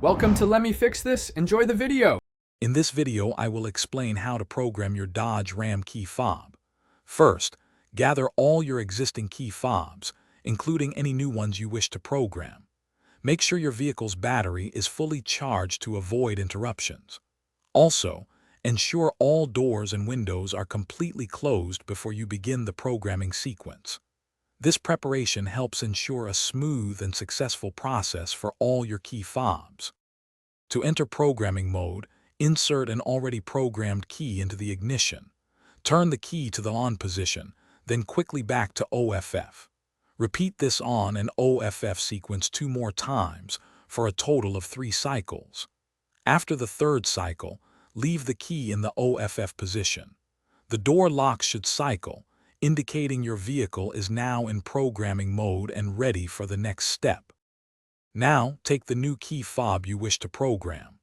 Welcome to Let Me Fix This. Enjoy the video. In this video, I will explain how to program your Dodge Ram key fob. First, gather all your existing key fobs, including any new ones you wish to program. Make sure your vehicle's battery is fully charged to avoid interruptions. Also, ensure all doors and windows are completely closed before you begin the programming sequence. This preparation helps ensure a smooth and successful process for all your key fobs. To enter programming mode, insert an already programmed key into the ignition. Turn the key to the on position, then quickly back to OFF. Repeat this on and OFF sequence 2 more times for a total of 3 cycles. After the 3rd cycle, leave the key in the OFF position. The door locks should cycle, indicating your vehicle is now in programming mode and ready for the next step. Now, take the new key fob you wish to program.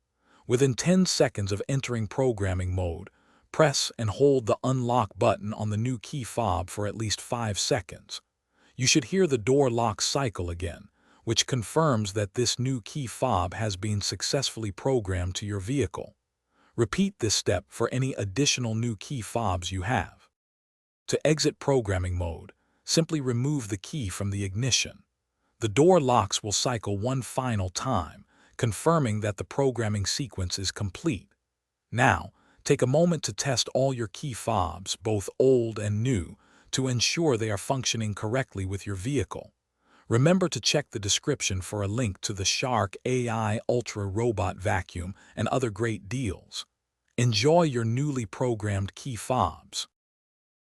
Within 10 seconds of entering programming mode, press and hold the unlock button on the new key fob for at least 5 seconds. You should hear the door lock cycle again, which confirms that this new key fob has been successfully programmed to your vehicle. Repeat this step for any additional new key fobs you have. To exit programming mode, simply remove the key from the ignition. The door locks will cycle one final time, confirming that the programming sequence is complete. Now, take a moment to test all your key fobs, both old and new, to ensure they are functioning correctly with your vehicle. Remember to check the description for a link to the Shark AI Ultra Robot Vacuum and other great deals. Enjoy your newly programmed key fobs.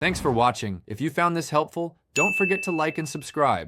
Thanks for watching. If you found this helpful, don't forget to like and subscribe.